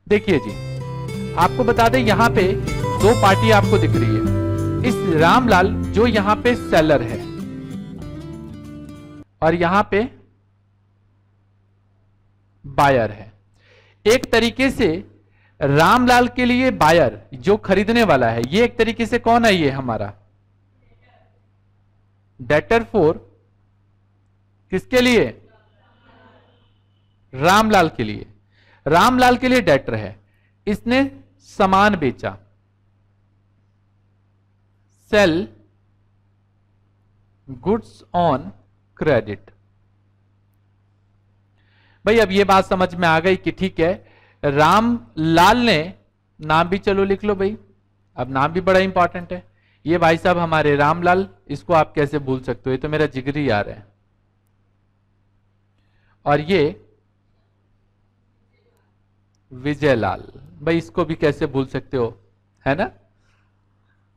देखिए जी, आपको बता दें यहां पे दो पार्टी आपको दिख रही है। इस रामलाल जो यहां पे सेलर है और यहां पे बायर है। एक तरीके से रामलाल के लिए बायर जो खरीदने वाला है, ये एक तरीके से कौन है? ये हमारा डेटर फॉर किसके लिए? रामलाल के लिए। रामलाल के लिए डेटर है, इसने सामान बेचा, सेल गुड्स ऑन क्रेडिट। भाई अब ये बात समझ में आ गई कि ठीक है, रामलाल ने, नाम भी चलो लिख लो भाई, अब नाम भी बड़ा इंपॉर्टेंट है। ये भाई साहब हमारे रामलाल, इसको आप कैसे भूल सकते हो, ये तो मेरा जिगरी यार है। और ये विजयलाल, भाई इसको भी कैसे भूल सकते हो, है ना?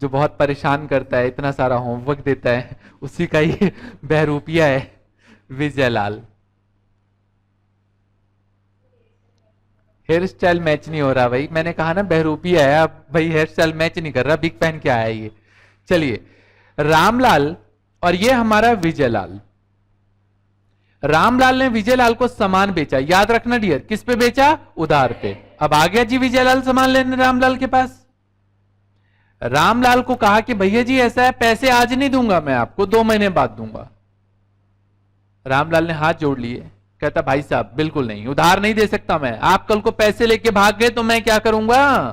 जो बहुत परेशान करता है, इतना सारा होमवर्क देता है, उसी का ही बहरूपिया है विजयलाल। हेयर स्टाइल मैच नहीं हो रहा भाई, मैंने कहा ना बहरूपिया है, अब भाई हेयर स्टाइल मैच नहीं कर रहा, बिग फैन क्या है ये। चलिए, रामलाल और ये हमारा विजयलाल। रामलाल ने विजयलाल को सामान बेचा, याद रखना डियर, किस पे बेचा? उधार पे। अब आ गया जी विजयलाल सामान लेने रामलाल के पास। रामलाल को कहा कि भैया जी ऐसा है, पैसे आज नहीं दूंगा मैं आपको, 2 महीने बाद दूंगा। रामलाल ने हाथ जोड़ लिए, कहता भाई साहब बिल्कुल नहीं, उधार नहीं दे सकता मैं, आप कल को पैसे लेके भाग गए तो मैं क्या करूंगा?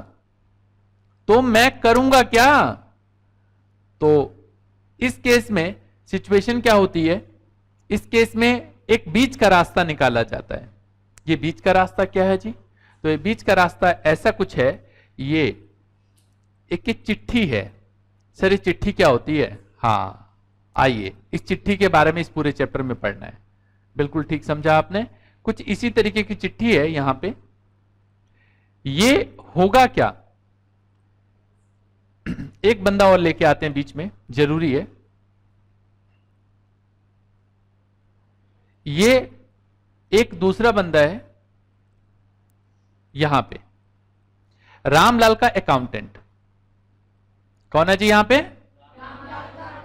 तो मैं करूंगा क्या? तो इस केस में सिचुएशन क्या होती है? इस केस में एक बीच का रास्ता निकाला जाता है। ये बीच का रास्ता क्या है जी? तो ये बीच का रास्ता ऐसा कुछ है, ये एक चिट्ठी है। सर ये चिट्ठी क्या होती है? हाँ, आइए इस चिट्ठी के बारे में इस पूरे चैप्टर में पढ़ना है। बिल्कुल ठीक समझा आपने, कुछ इसी तरीके की चिट्ठी है यहां पे। ये होगा क्या? एक बंदा और लेके आते हैं बीच में, जरूरी है। ये एक दूसरा बंदा है यहां पे, रामलाल का अकाउंटेंट। कौन है जी यहां पे?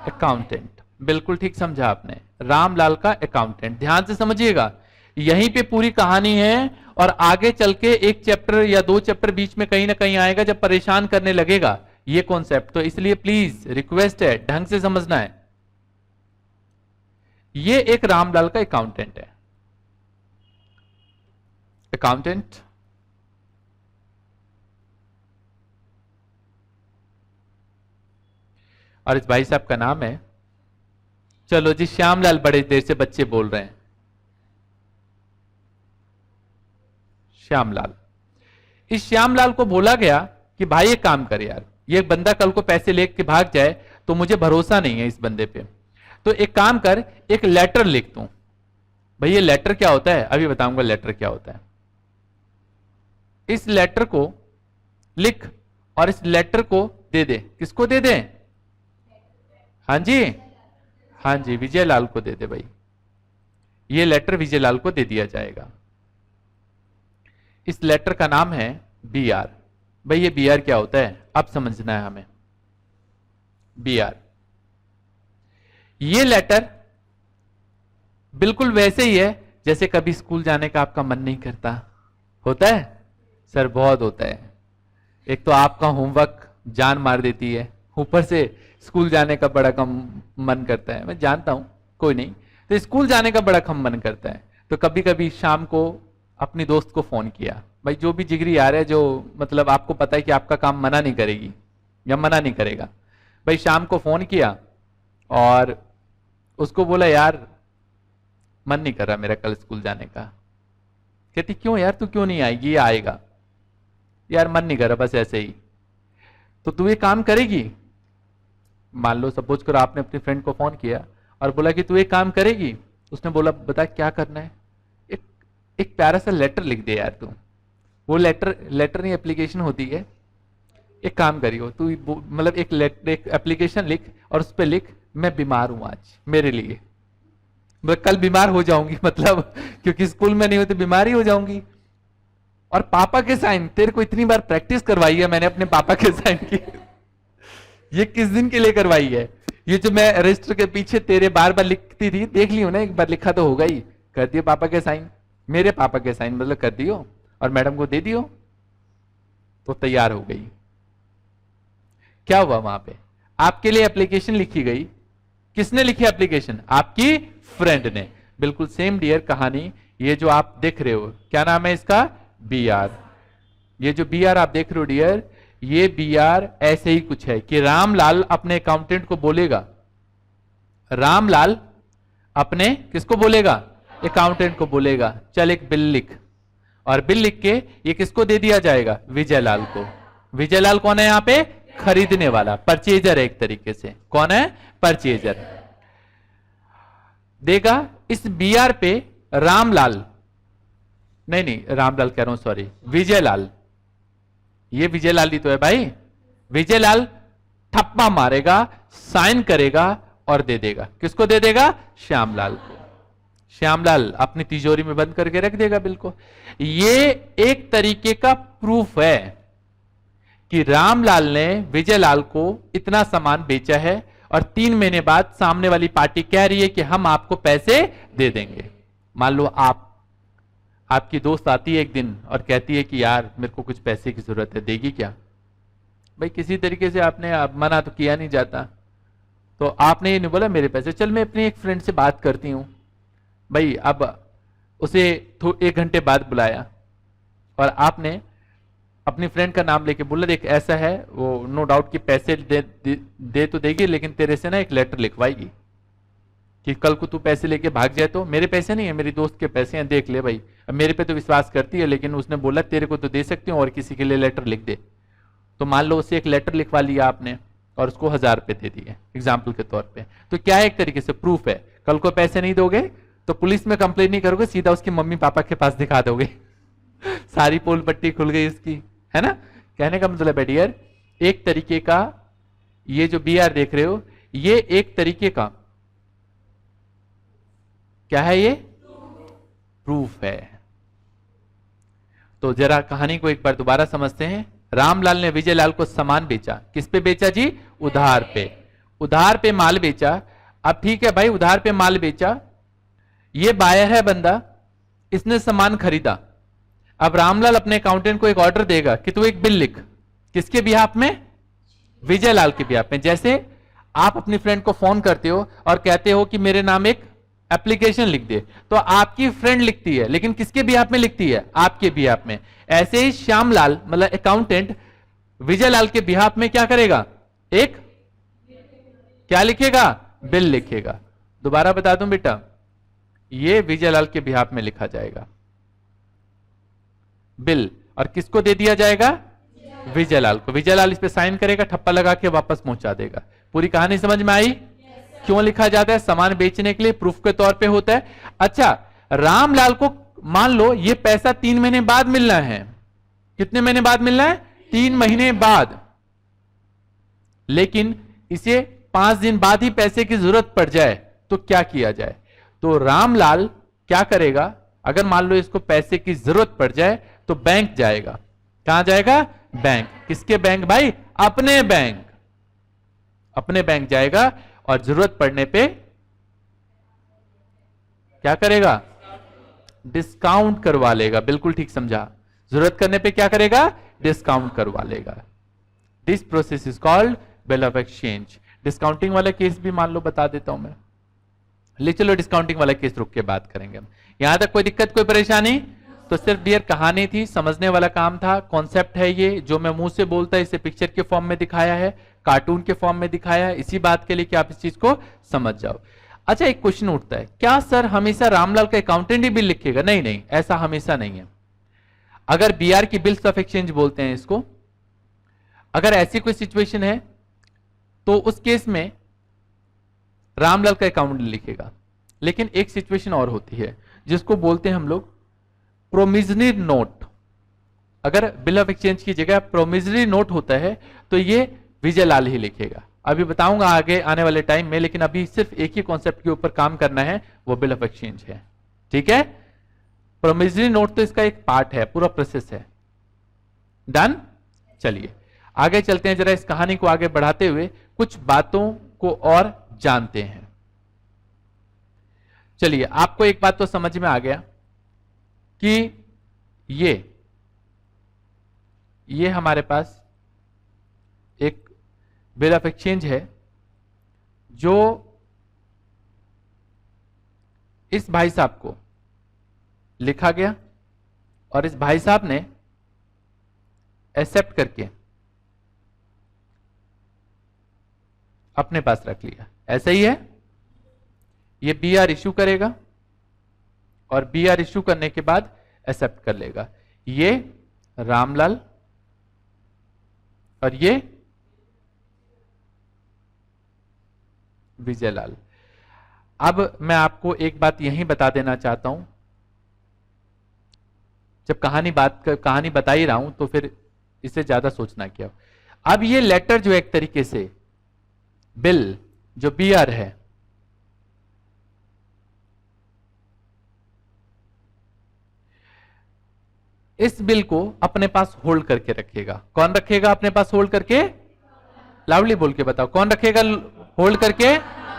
अकाउंटेंट। बिल्कुल ठीक समझा आपने, रामलाल का अकाउंटेंट। ध्यान से समझिएगा, यहीं पे पूरी कहानी है और आगे चल के एक चैप्टर या 2 चैप्टर बीच में कहीं ना कहीं आएगा जब परेशान करने लगेगा ये कॉन्सेप्ट। तो इसलिए प्लीज रिक्वेस्ट है, ढंग से समझना है। ये एक रामलाल का अकाउंटेंट है, अकाउंटेंट। और इस भाई साहब का नाम है, चलो जी श्यामलाल, बड़े देर से बच्चे बोल रहे हैं, श्यामलाल। इस श्यामलाल को बोला गया कि भाई एक काम कर यार, ये बंदा कल को पैसे लेके भाग जाए तो मुझे भरोसा नहीं है इस बंदे पे, तो एक काम कर, एक लेटर लिख दूं। भाई ये लेटर क्या होता है? अभी बताऊंगा लेटर क्या होता है। इस लेटर को लिख और इस लेटर को दे दे। किसको दे दे? हाँ जी, हाँ जी, विजयलाल को दे दे भाई। ये लेटर विजयलाल को दे दिया जाएगा। इस लेटर का नाम है BR। भाई ये BR क्या होता है अब समझना है हमें। BR, ये लेटर बिल्कुल वैसे ही है जैसे कभी स्कूल जाने का आपका मन नहीं करता, होता है सर? बहुत होता है। एक तो आपका होमवर्क जान मार देती है, ऊपर से स्कूल जाने का बड़ा कम मन करता है। मैं जानता हूं, कोई नहीं, तो स्कूल जाने का बड़ा कम मन करता है। तो कभी कभी शाम को अपनी दोस्त को फोन किया, भाई जो भी जिगरी यार है, जो मतलब आपको पता है कि आपका काम मना नहीं करेगी या मना नहीं करेगा, भाई शाम को फोन किया और उसको बोला यार मन नहीं कर रहा मेरा कल स्कूल जाने का। कहती क्यों यार, तू क्यों नहीं आएगी? ये आएगा। यार मन नहीं कर रहा, बस ऐसे ही। तो तू ये काम करेगी? मान लो सपोज करो आपने अपनी फ्रेंड को फोन किया और बोला कि तू एक काम करेगी। उसने बोला बता क्या करना है? एक प्यारा सा लेटर लिख दे यार तू। वो लेटर नहीं, एप्लीकेशन होती है। एक काम करियो तू, मतलब एक एप्लीकेशन लिख और उस पर लिख मैं बीमार हूं आज, मेरे लिए, मैं कल बीमार हो जाऊंगी, मतलब क्योंकि स्कूल में नहीं होती बीमार ही हो जाऊंगी। और पापा के साइन, तेरे को इतनी बार प्रैक्टिस करवाई है मैंने अपने पापा के साइन की, ये किस दिन के लिए करवाई है? ये जो मैं रजिस्टर के पीछे तेरे बार बार लिखती थी, देख लियो ना, एक बार लिखा तो होगा ही, कर दियो पापा के साइन, मेरे पापा के साइन मतलब कर दियो और मैडम को दे दियो, तो तैयार हो गई। क्या हुआ वहां पे? आपके लिए एप्लीकेशन लिखी गई। किसने लिखी एप्लीकेशन? आपकी फ्रेंड ने। बिल्कुल सेम डियर कहानी, ये जो आप देख रहे हो क्या नाम है इसका? B R. ये जो बी आर आप देख रहे हो डियर, ये बी आर ऐसे ही कुछ है कि रामलाल अपने अकाउंटेंट को बोलेगा, रामलाल अपने किसको बोलेगा? अकाउंटेंट को बोलेगा, चल एक बिल लिख, और बिल लिख के ये किसको दे दिया जाएगा? विजयलाल को। विजयलाल कौन है यहां पे? खरीदने वाला, परचेजर है एक तरीके से। कौन है? परचेजर। देगा इस बीआर पे रामलाल, नहीं रामलाल कह रहा हूं, सॉरी, विजयलाल, ये विजयलाल ही तो है भाई। विजयलाल ठप्पा मारेगा, साइन करेगा और दे देगा। किसको दे देगा? श्यामलाल को। श्यामलाल अपनी तिजोरी में बंद करके रख देगा बिल को। ये एक तरीके का प्रूफ है कि रामलाल ने विजयलाल को इतना सामान बेचा है और 3 महीने बाद सामने वाली पार्टी कह रही है कि हम आपको पैसे दे देंगे। मान लो आपकी दोस्त आती है एक दिन और कहती है कि यार मेरे को कुछ पैसे की जरूरत है, देगी क्या? भाई किसी तरीके से आपने मना तो किया नहीं जाता, तो आपने ये नहीं बोला मेरे पैसे, चल मैं अपनी एक फ्रेंड से बात करती हूं। भाई अब उसे 1 घंटे बाद बुलाया और आपने अपनी फ्रेंड का नाम लेके बोला देख ऐसा है, वो नो डाउट कि पैसे दे तो देगी, लेकिन तेरे से ना एक लेटर लिखवाएगी कि कल को तू पैसे लेके भाग जाए तो मेरे पैसे नहीं है, मेरी दोस्त के पैसे हैं, देख ले भाई। अब मेरे पे तो विश्वास करती है, लेकिन उसने बोला तेरे को तो दे सकती हूँ और किसी के लिए लेटर लिख दे। तो मान लो उसे एक लेटर लिखवा लिया आपने और उसको 1000 रुपए दे दिए एग्जाम्पल के तौर पर, तो क्या है? एक तरीके से प्रूफ है। कल को पैसे नहीं दोगे तो पुलिस में कंप्लेन नहीं करोगे, सीधा उसकी मम्मी पापा के पास दिखा दोगे। सारी पोल पट्टी खुल गई इसकी, है ना? कहने का मतलब है डियर, एक तरीके का ये जो बी आर देख रहे हो, ये एक तरीके का क्या है? ये प्रूफ है। तो जरा कहानी को एक बार दोबारा समझते हैं। रामलाल ने विजयलाल को सामान बेचा। किस पे बेचा जी? उधार पे। उधार पे माल बेचा। अब ठीक है भाई, उधार पे माल बेचा, ये बायर है बंदा, इसने सामान खरीदा। अब रामलाल अपने अकाउंटेंट को एक ऑर्डर देगा कि तू एक बिल लिख। किसके बिहाफ में? विजयलाल के बिहाफ में। जैसे आप अपनी फ्रेंड को फोन करते हो और कहते हो कि मेरे नाम एक एप्लीकेशन लिख दे, तो आपकी फ्रेंड लिखती है, लेकिन किसके बिहाफ में लिखती है? आपके बिहाफ में। ऐसे ही श्यामलाल मतलब अकाउंटेंट विजयलाल के बिहाफ में क्या करेगा? एक क्या लिखेगा? बिल लिखेगा। दोबारा बता दूं बेटा, ये विजयलाल के बिहाफ में लिखा जाएगा बिल, और किसको दे दिया जाएगा? विजयलाल को। विजयलाल इस पे साइन करेगा, ठप्पा लगा के वापस पहुंचा देगा। पूरी कहानी समझ में आई? क्यों लिखा जाता है? सामान बेचने के लिए, प्रूफ के तौर पे होता है। अच्छा, रामलाल को मान लो ये पैसा 3 महीने बाद मिलना है। कितने महीने बाद मिलना है? 3 महीने बाद। लेकिन इसे 5 दिन बाद ही पैसे की जरूरत पड़ जाए तो क्या किया जाए? तो रामलाल क्या करेगा? अगर मान लो इसको पैसे की जरूरत पड़ जाए तो बैंक जाएगा। कहां जाएगा? बैंक। किसके बैंक भाई? अपने बैंक। अपने बैंक जाएगा और जरूरत पड़ने पे क्या करेगा? डिस्काउंट करवा लेगा। बिल्कुल ठीक समझा। जरूरत करने पे क्या करेगा? डिस्काउंट करवा लेगा। This process is called bill of exchange. Discounting वाला केस भी मान लो बता देता हूं मैं। ले चलो डिस्काउंटिंग वाला केस रुक के बात करेंगे हम। यहां तक कोई दिक्कत, कोई परेशानी? तो सिर्फ डियर कहानी थी, समझने वाला काम था। कॉन्सेप्ट है ये, जो मैं मुंह से बोलता है इसे पिक्चर के फॉर्म में दिखाया है, कार्टून के फॉर्म में दिखाया है, इसी बात के लिए कि आप इस चीज को समझ जाओ। अच्छा, एक क्वेश्चन उठता है, क्या सर हमेशा रामलाल का अकाउंटेंट ही बिल लिखेगा? नहीं नहीं, ऐसा हमेशा नहीं है। अगर बीआर की बिल्स ऑफ एक्सचेंज बोलते हैं इसको, अगर ऐसी कोई सिचुएशन है तो उस केस में रामलाल का अकाउंट लिखेगा। लेकिन एक सिचुएशन और होती है जिसको बोलते हैं हम लोग प्रोमिजरी नोट। अगर बिल ऑफ एक्सचेंज की जगह प्रोमिजरी नोट होता है तो ये विजयलाल ही लिखेगा। अभी बताऊंगा आगे आने वाले टाइम में, लेकिन अभी सिर्फ एक ही कॉन्सेप्ट के ऊपर काम करना है, वो बिल ऑफ एक्सचेंज है। ठीक है? प्रोमिसरी नोट तो इसका एक पार्ट है, पूरा प्रोसेस है। डन। चलिए आगे चलते हैं, जरा इस कहानी को आगे बढ़ाते हुए कुछ बातों को और जानते हैं। चलिए आपको एक बात तो समझ में आ गया कि ये हमारे पास एक बिल ऑफ एक्सचेंज है जो इस भाई साहब को लिखा गया और इस भाई साहब ने एक्सेप्ट करके अपने पास रख लिया। ऐसा ही है, ये बीआर इशू करेगा और बीआर इशू करने के बाद एक्सेप्ट कर लेगा। ये रामलाल और ये विजयलाल। अब मैं आपको एक बात यहीं बता देना चाहता हूं, जब कहानी बता ही रहा हूं तो फिर इससे ज्यादा सोचना क्या। अब ये लेटर जो एक तरीके से बिल जो बीआर है, इस बिल को अपने पास होल्ड करके रखेगा। कौन रखेगा अपने पास होल्ड करके? लाउडली बोल के बताओ, कौन रखेगा होल्ड करके?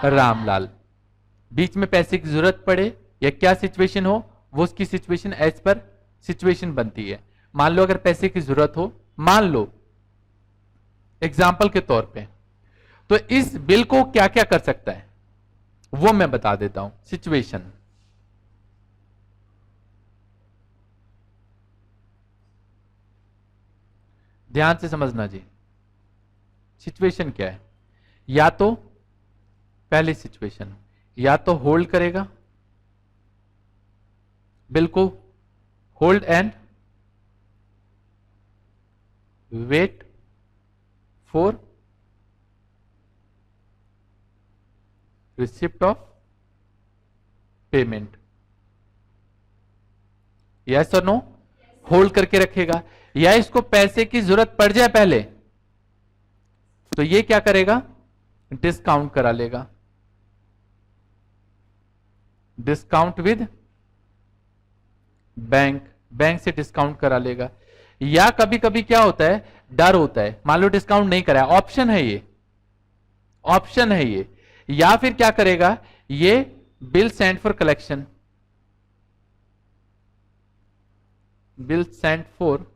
रामलाल। बीच में पैसे की जरूरत पड़े या क्या सिचुएशन हो, वो उसकी सिचुएशन एज पर सिचुएशन बनती है। मान लो अगर पैसे की जरूरत हो, मान लो एग्जाम्पल के तौर पे, तो इस बिल को क्या क्या कर सकता है वो मैं बता देता हूं। सिचुएशन, ध्यान से समझना जी। सिचुएशन क्या है? या तो पहली सिचुएशन, या तो होल्ड करेगा बिल को, hold and wait for receipt of payment. Yes और नो? होल्ड करके रखेगा। या इसको पैसे की जरूरत पड़ जाए पहले, तो ये क्या करेगा? डिस्काउंट करा लेगा, डिस्काउंट विद बैंक से डिस्काउंट करा लेगा। या कभी कभी क्या होता है, डर होता है, मान लो डिस्काउंट नहीं कराया, ऑप्शन है ये, ऑप्शन है ये। या फिर क्या करेगा, ये bill send for collection, bill send for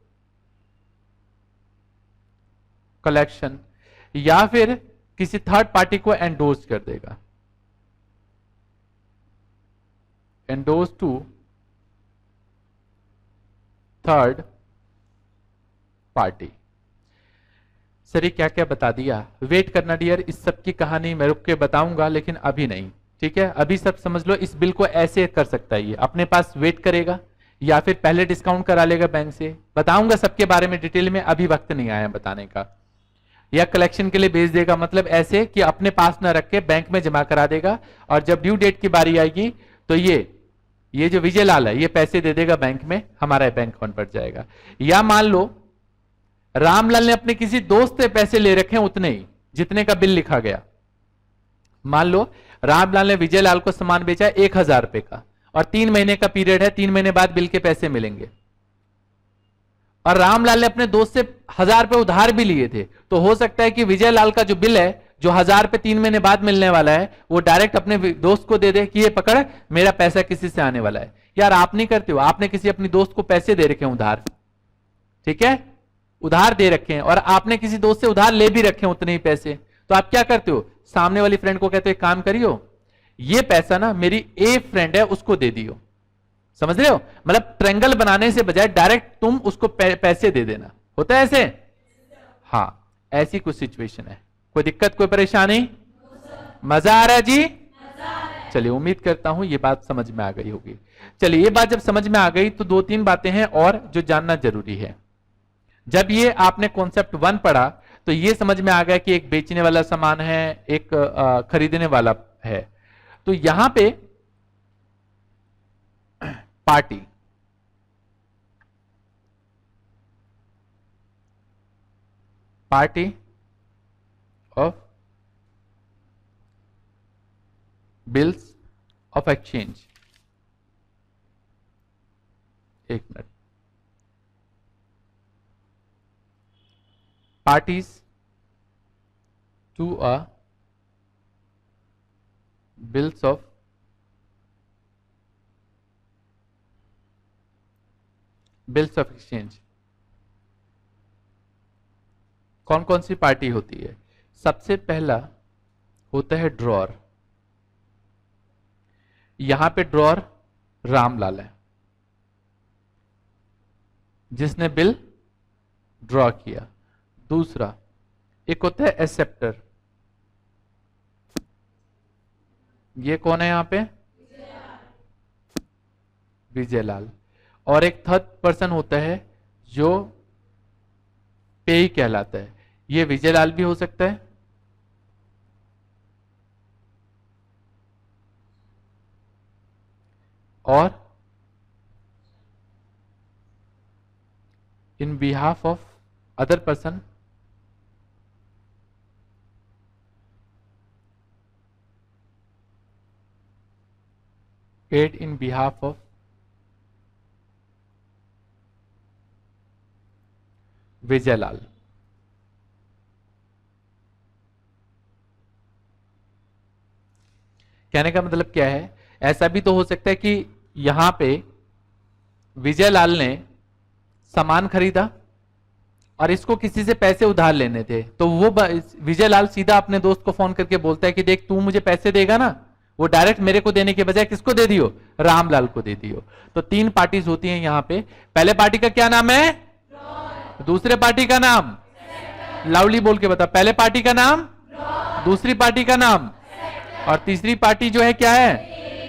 collection, या फिर किसी थर्ड पार्टी को एंडोर्स कर देगा, endorse to third party. Sir ये क्या क्या बता दिया? वेट करना डियर, इस सब की कहानी मैं रुक के बताऊंगा, लेकिन अभी नहीं, ठीक है? अभी सब समझ लो, इस बिल को ऐसे कर सकता है, ये अपने पास वेट करेगा या फिर पहले डिस्काउंट करा लेगा बैंक से। बताऊंगा सबके बारे में डिटेल में, अभी वक्त नहीं आया बताने का। या कलेक्शन के लिए भेज देगा, मतलब ऐसे कि अपने पास ना रख के बैंक में जमा करा देगा, और जब ड्यू डेट की बारी आएगी तो ये जो विजय लाल है ये पैसे दे देगा बैंक में, हमारा बैंक अकाउंट पर जाएगा। या मान लो रामलाल ने अपने किसी दोस्त से पैसे ले रखे हैं उतने ही जितने का बिल लिखा गया। मान लो रामलाल ने विजय लाल को सामान बेचा 1000 रुपए का, और 3 महीने का पीरियड है, 3 महीने बाद बिल के पैसे मिलेंगे, और रामलाल ने अपने दोस्त से 1000 रुपए उधार भी लिए थे। तो हो सकता है कि विजय लाल का जो बिल है, जो 1000 रुपए 3 महीने बाद मिलने वाला है, वो डायरेक्ट अपने दोस्त को दे दे कि ये पकड़, मेरा पैसा किसी से आने वाला है। यार आप नहीं करते हो, आपने किसी अपनी दोस्त को पैसे दे रखे हैं उधार, ठीक है, उधार दे रखे हैं, और आपने किसी दोस्त से उधार ले भी रखे हैं उतने ही पैसे, तो आप क्या करते हो? सामने वाली फ्रेंड को कहते हो एक काम करियो, ये पैसा ना मेरी ए फ्रेंड है उसको दे दियो। समझ रहे हो? मतलब ट्रायंगल बनाने से बजाय डायरेक्ट तुम उसको पैसे दे देना। होता है ऐसे? हाँ, ऐसी कुछ सिचुएशन है। कोई दिक्कत, कोई परेशानी? मजा आ रहा है जी? चलिए उम्मीद करता हूं ये बात समझ में आ गई होगी। चलिए ये बात जब समझ में आ गई तो 2-3 बातें हैं और जो जानना जरूरी है। जब ये आपने कॉन्सेप्ट 1 पढ़ा तो ये समझ में आ गया कि एक बेचने वाला सामान है, एक खरीदने वाला है। तो यहां पे party, party of bills of exchange, एक मिनट। Parties to a bills of exchange. कौन कौन सी पार्टी होती है? सबसे पहला होता है ड्रॉअर। यहां पे ड्रॉअर रामलाल है जिसने बिल ड्रॉ किया। दूसरा एक होता है एक्सेप्टर, ये कौन है यहां पे? विजयलाल। और एक थर्ड पर्सन होता है जो पेई कहलाता है, ये विजयलाल भी हो सकता है और in behalf of other person paid in behalf of Vijaylal. कहने का मतलब क्या है? ऐसा भी तो हो सकता है कि यहां पे विजयलाल ने सामान खरीदा और इसको किसी से पैसे उधार लेने थे, तो वो विजयलाल सीधा अपने दोस्त को फोन करके बोलता है कि देख तू मुझे पैसे देगा ना, वो डायरेक्ट मेरे को देने के बजाय किसको दे दियो? रामलाल को दे दियो। तो तीन पार्टीज होती हैं यहां पे। पहले पार्टी का क्या नाम है? दूसरे पार्टी का नाम? लाउडली बोल के बता। पहले पार्टी का नाम, दूसरी पार्टी का नाम, और तीसरी पार्टी जो है क्या है?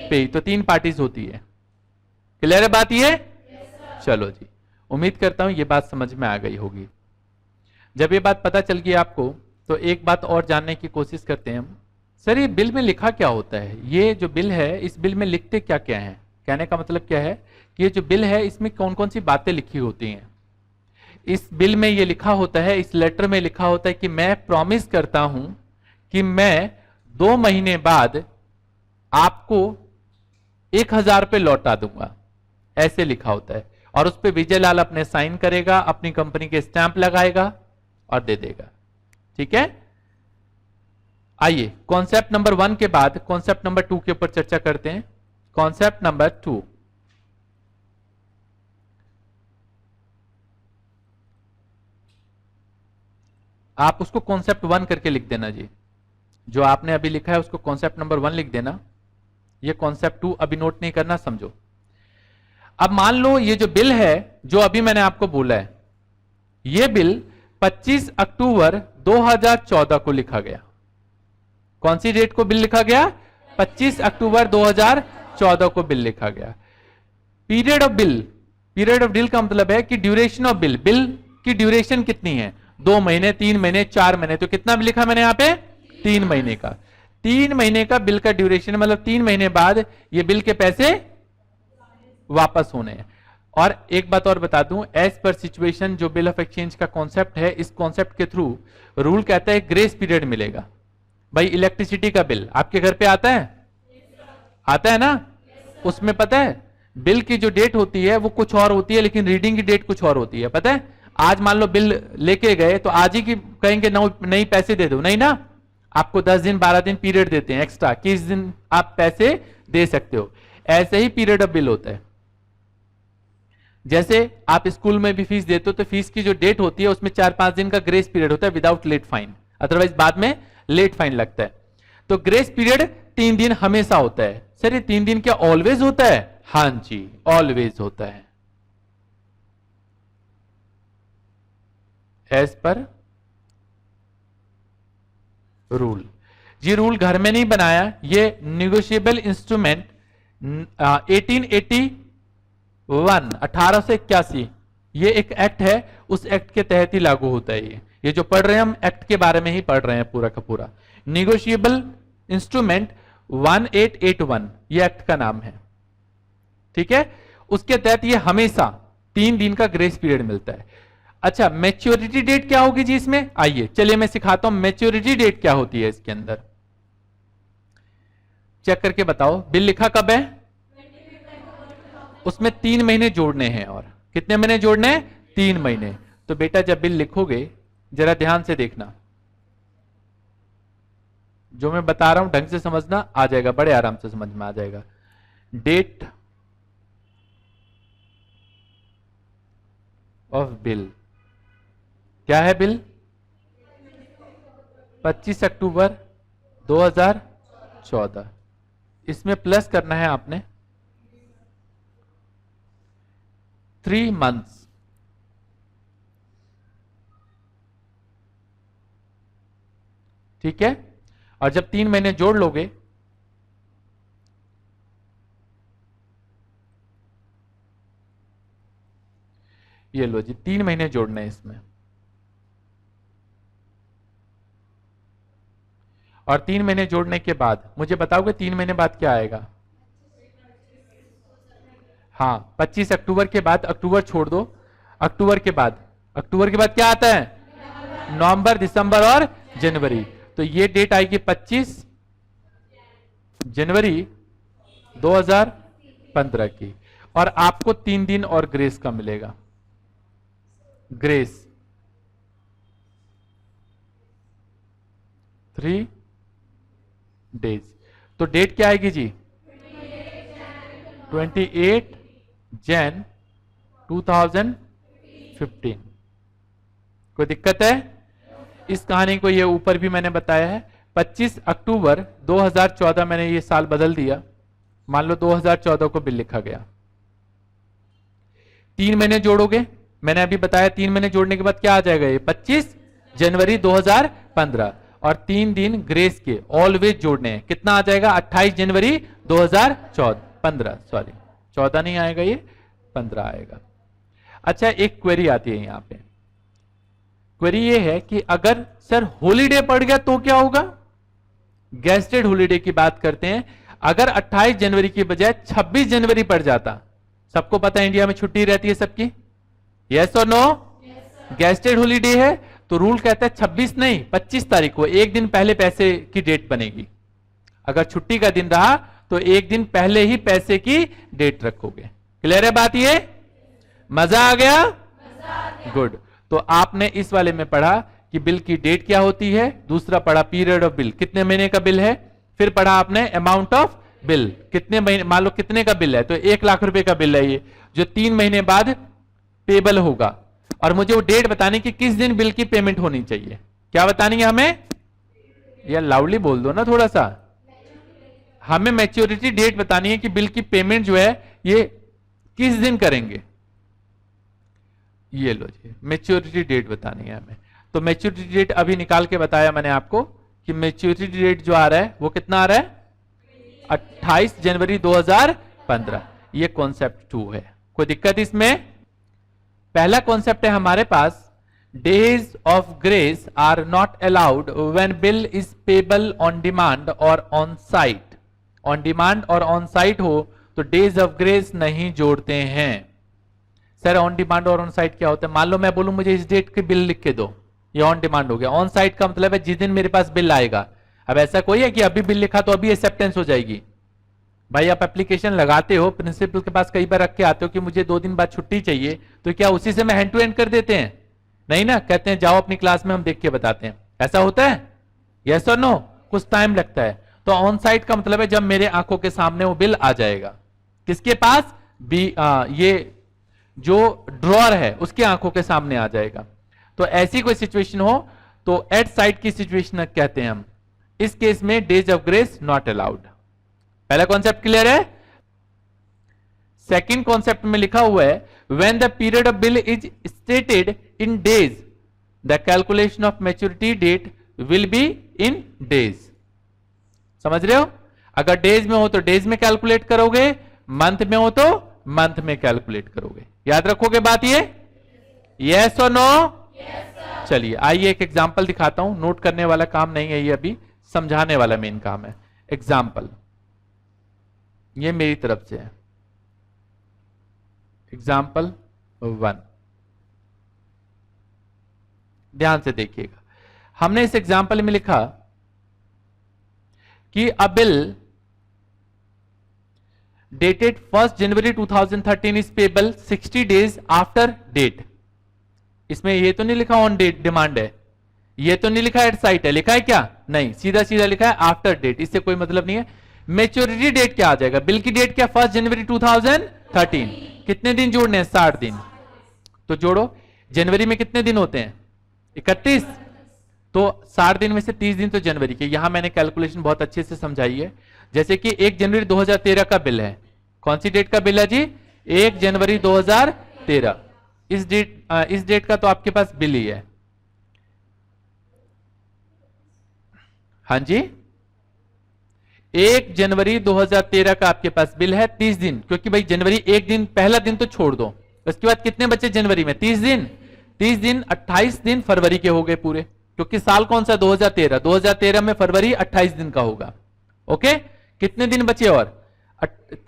पे। तो तीन पार्टीज होती है। क्लियर है बात ये? चलो जी, उम्मीद करता हूं ये बात समझ में आ गई होगी। जब ये बात पता चल गई आपको, तो एक बात और जानने की कोशिश करते हैं हम। सर ये बिल में लिखा क्या होता है? ये जो बिल है, इस बिल में लिखते क्या क्या है? कहने का मतलब क्या है कि ये जो बिल है इसमें कौन कौन सी बातें लिखी होती हैं? इस बिल में ये लिखा होता है, इस लेटर में लिखा होता है कि मैं प्रॉमिस करता हूं कि मैं 2 महीने बाद आपको 1000 रुपये लौटा दूंगा, ऐसे लिखा होता है। और उस पर विजयलाल अपने साइन करेगा, अपनी कंपनी के स्टैंप लगाएगा और दे देगा। ठीक है, आइए कॉन्सेप्ट नंबर 1 के बाद कॉन्सेप्ट नंबर 2 के ऊपर चर्चा करते हैं। कॉन्सेप्ट नंबर 2, आप उसको कॉन्सेप्ट 1 करके लिख देना जी। जो आपने अभी लिखा है उसको कॉन्सेप्ट नंबर 1 लिख देना। ये कॉन्सेप्ट 2 अभी नोट नहीं करना, समझो। अब मान लो ये जो बिल है जो अभी मैंने आपको बोला है, ये बिल 25 अक्टूबर 2014 को लिखा गया। कौन सी डेट को बिल लिखा गया? 25 अक्टूबर 2014 को बिल लिखा गया। Period of bill, period of bill का मतलब है कि ड्यूरेशन ऑफ बिल, बिल की ड्यूरेशन कितनी है? 2 महीने, 3 महीने, 4 महीने। तो कितना बिल लिखा मैंने यहां पे? 3 महीने का। 3 महीने का बिल का ड्यूरेशन, मतलब 3 महीने बाद ये बिल के पैसे वापस होने हैं। और एक बात और बता दूं, एज पर सिचुएशन जो बिल ऑफ एक्सचेंज का कॉन्सेप्ट है, इस कॉन्सेप्ट के थ्रू रूल कहता है ग्रेस पीरियड मिलेगा। भाई इलेक्ट्रिसिटी का बिल आपके घर पे आता है? आता है ना? उसमें पता है बिल की जो डेट होती है वो कुछ और होती है, लेकिन रीडिंग की डेट कुछ और होती है। पता है, आज मान लो बिल लेके गए तो आज ही की कहेंगे नहीं पैसे दे दो, नहीं ना, आपको 10 दिन 12 दिन पीरियड देते हैं एक्स्ट्रा, कि इस दिन आप पैसे दे सकते हो। ऐसे ही पीरियड ऑफ बिल होता है। जैसे आप स्कूल में भी फीस देते हो तो फीस की जो डेट होती है उसमें 4-5 दिन का ग्रेस पीरियड होता है विदाउट लेट फाइन, अदरवाइज बाद में लेट फाइन लगता है। तो ग्रेस पीरियड 3 दिन हमेशा होता है। सर ये 3 दिन क्या ऑलवेज होता है? हां जी, ऑलवेज होता है एज पर रूल। ये रूल घर में नहीं बनाया, ये निगोशिएबल इंस्ट्रूमेंट 1881 ये एक एक्ट है, उस एक्ट के तहत ही लागू होता है। ये जो पढ़ रहे हैं हम एक्ट के बारे में ही पढ़ रहे हैं पूरा का पूरा। निगोशिएबल इंस्ट्रूमेंट 1881 ये एक्ट का नाम है। ठीक है, उसके तहत ये हमेशा 3 दिन का ग्रेस पीरियड मिलता है। अच्छा, मैच्योरिटी डेट क्या होगी जी इसमें? आइए चलिए मैं सिखाता हूं मैच्योरिटी डेट क्या होती है इसके अंदर। चेक करके बताओ, बिल लिखा कब है? उसमें 3 महीने जोड़ने हैं। और कितने महीने जोड़ने हैं? 3 महीने। तो बेटा जब बिल लिखोगे जरा ध्यान से देखना, जो मैं बता रहा हूं ढंग से समझना, आ जाएगा, बड़े आराम से समझ में आ जाएगा। डेट ऑफ बिल क्या है? बिल 25 अक्टूबर 2014। इसमें प्लस करना है आपने 3 मंथ्स। ठीक है? और जब 3 महीने जोड़ लोगे, ये लो जी, 3 महीने जोड़ने हैं इसमें, और 3 महीने जोड़ने के बाद मुझे बताओगे 3 महीने बाद क्या आएगा? हाँ, 25 अक्टूबर के बाद, अक्टूबर छोड़ दो, अक्टूबर के बाद क्या आता है? नवंबर, दिसंबर और जनवरी। तो ये डेट आएगी 25 जनवरी 2015 की। और आपको 3 दिन और ग्रेस का मिलेगा, ग्रेस 3 डेज। तो डेट क्या आएगी जी? 28 जैन 2015। कोई दिक्कत है? इस कहानी को ये ऊपर भी मैंने बताया है। 25 अक्टूबर 2014 मैंने ये साल बदल दिया, मान लो 2014 को बिल लिखा गया। 3 महीने जोड़ोगे, मैंने अभी बताया 3 महीने जोड़ने के बाद क्या आ जाएगा? ये 25 जनवरी 2015 और 3 दिन ग्रेस के ऑलवेज जोड़ने हैं। कितना आ जाएगा? 28 जनवरी 2015, सॉरी 14 नहीं आएगा, ये 15 आएगा। अच्छा, एक क्वेरी आती है यहां पे। क्वेरी ये है कि अगर सर हॉलीडे पड़ गया तो क्या होगा? गेस्टेड हॉलीडे की बात करते हैं। अगर 28 जनवरी की बजाय 26 जनवरी पड़ जाता, सबको पता है इंडिया में छुट्टी रहती है सबकी, यस और नो? गेस्टेड हॉलीडे है तो रूल कहता है 26 नहीं 25 तारीख को, एक दिन पहले पैसे की डेट बनेगी। अगर छुट्टी का दिन रहा तो एक दिन पहले ही पैसे की डेट रखोगे। क्लियर है बात? ये मजा आ गया? गुड। तो आपने इस वाले में पढ़ा कि बिल की डेट क्या होती है, दूसरा पढ़ा पीरियड ऑफ बिल, कितने महीने का बिल है, फिर पढ़ा आपने अमाउंट ऑफ बिल, कितने महीने, मान लो कितने का बिल है तो 1 लाख रुपए का बिल है ये, जो 3 महीने बाद पेबल होगा। और मुझे वो डेट बतानी कि किस दिन बिल की पेमेंट होनी चाहिए। क्या बतानी है हमें? या लाउडली बोल दो ना थोड़ा सा। हमें मैच्योरिटी डेट बतानी है कि बिल की पेमेंट जो है ये किस दिन करेंगे। ये लो जी, मैच्योरिटी डेट बतानी है हमें। तो मैच्योरिटी डेट अभी निकाल के बताया मैंने आपको कि मैच्योरिटी डेट जो आ रहा है वो कितना आ रहा है? 28 जनवरी 2015। ये कॉन्सेप्ट 2 है। कोई दिक्कत इसमें? पहला कॉन्सेप्ट है हमारे पास, days of grace are not allowed when bill is payable on demand और ऑन साइट। ऑन डिमांड और ऑन साइट हो तो डेज ऑफ ग्रेस नहीं जोड़ते हैं। सर ऑन डिमांड और ऑन साइट क्या होता है? मान लो मैं बोलूं मुझे इस डेट की बिल लिख के दो, ये ऑन डिमांड हो गया। ऑन साइट का मतलब है जिस दिन मेरे पास बिल आएगा। अब ऐसा कोई है कि अभी बिल लिखा तो अभी एक्सेप्टेंस हो जाएगी? भाई आप एप्लीकेशन लगाते हो, प्रिंसिपल के पास कई बार रख के आते हो कि मुझे 2 दिन बाद छुट्टी चाहिए, तो क्या उसी से मैं हैंड टू हैंड कर देते हैं? नहीं ना, कहते हैं जाओ अपनी क्लास में हम देख के बताते हैं। ऐसा होता है? यस और नो? कुछ टाइम लगता है। तो ऑन साइट का मतलब है जब मेरे आंखों के सामने वो बिल आ जाएगा। किसके पास? ये जो ड्रॉअर है उसके आंखों के सामने आ जाएगा। तो ऐसी कोई सिचुएशन हो तो एट साइट की सिचुएशन कहते हैं हम। इस केस में days of grace not allowed. पहला कॉन्सेप्ट क्लियर है? सेकंड कॉन्सेप्ट में लिखा हुआ है when the period of bill is stated in days the calculation of maturity date will be in days. समझ रहे हो? अगर डेज में हो तो डेज में कैलकुलेट करोगे, मंथ में हो तो मंथ में कैलकुलेट करोगे। याद रखोगे बात ये? यस और नो? चलिए आइए एक एग्जांपल दिखाता हूं। नोट करने वाला काम नहीं है ये, अभी समझाने वाला मेन काम है। एग्जांपल ये मेरी तरफ से है। एग्जाम्पल 1, ध्यान से देखिएगा। हमने इस एग्जाम्पल में लिखा कि a bill dated 1 January 2013 is payable 60 days after date. इसमें ये तो नहीं लिखा ऑन डेट डिमांड है, ये तो नहीं लिखा एट साइट है, लिखा है क्या? नहीं, सीधा सीधा लिखा है आफ्टर डेट, इससे कोई मतलब नहीं है। मेच्योरिटी डेट क्या आ जाएगा? बिल की डेट क्या? 1 जनवरी 2013। कितने दिन जोड़ने हैं? 60 दिन। तो जोड़ो, जनवरी में कितने दिन होते हैं? 31। तो 60 दिन में से 30 दिन तो जनवरी के। यहां मैंने कैलकुलेशन बहुत अच्छे से समझाई है। जैसे कि 1 जनवरी 2013 का बिल है, कौन सी डेट का बिल है जी? 1 जनवरी 2013। इस डेट का तो आपके पास बिल ही है। हाँ जी, 1 जनवरी 2013 का आपके पास बिल है, 30 दिन, क्योंकि भाई जनवरी एक दिन, पहला दिन तो छोड़ दो, उसके बाद कितने बचे जनवरी में? 30 दिन। 30 दिन 28 दिन फरवरी के हो गए पूरे, क्योंकि साल कौन सा? 2013। 2013 में फरवरी 28 दिन का होगा। ओके, कितने दिन बचे और?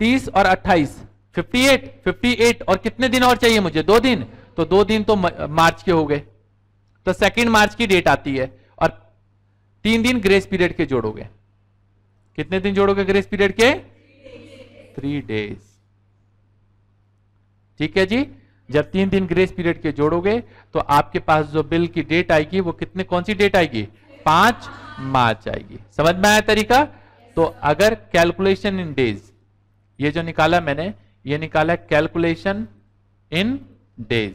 30 और 28 58। 58 और कितने दिन और चाहिए मुझे? 2 दिन। तो 2 दिन तो मार्च के हो गए, तो 2 मार्च की डेट आती है, और 3 दिन ग्रेस पीरियड के जोड़ोगे। कितने दिन जोड़ोगे ग्रेस पीरियड के? 3 डेज। ठीक है जी। जब 3 दिन ग्रेस पीरियड के जोड़ोगे तो आपके पास जो बिल की डेट आएगी वो कितने, कौन सी डेट आएगी? 5 मार्च आएगी। समझ में आया तरीका? तो अगर कैलकुलेशन इन डेज, ये जो निकाला मैंने, ये निकाला कैलकुलेशन इन डेज।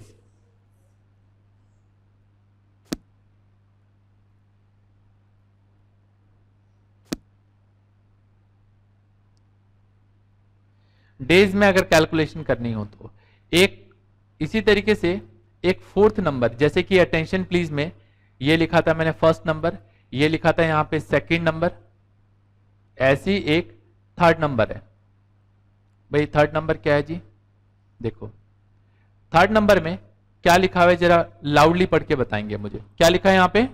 डेज में अगर कैलकुलेशन करनी हो तो एक इसी तरीके से एक 4th नंबर, जैसे कि अटेंशन प्लीज में ये लिखा था मैंने 1st नंबर, ये लिखा था यहां पे 2nd नंबर, ऐसी एक 3rd नंबर है। भाई 3rd नंबर क्या है जी? देखो 3rd नंबर में क्या लिखा हुआ है, जरा लाउडली पढ़ के बताएंगे मुझे, क्या लिखा है यहां पे?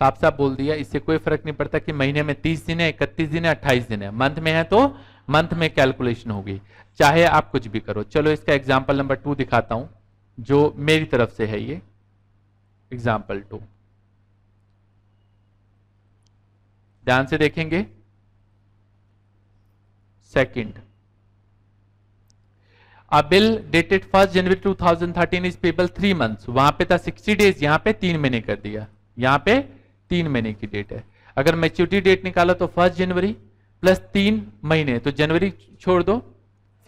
साफ साफ बोल दिया, इससे कोई फर्क नहीं पड़ता कि महीने में 30 दिन है, 31 दिन है, 28 दिन है। मंथ में है तो मंथ में कैलकुलेशन होगी, चाहे आप कुछ भी करो। चलो इसका एग्जाम्पल नंबर 2 दिखाता हूं, जो मेरी तरफ से है। ये एग्जाम्पल 2 ध्यान से देखेंगे। 2nd, A bill dated 1 January 2013 is payable 3 months। वहां पे था 60 डेज, यहां पे 3 महीने कर दिया, यहां पे 3 महीने की डेट है। अगर मैच्योरिटी डेट निकाला तो 1 जनवरी प्लस 3 महीने, तो जनवरी छोड़ दो,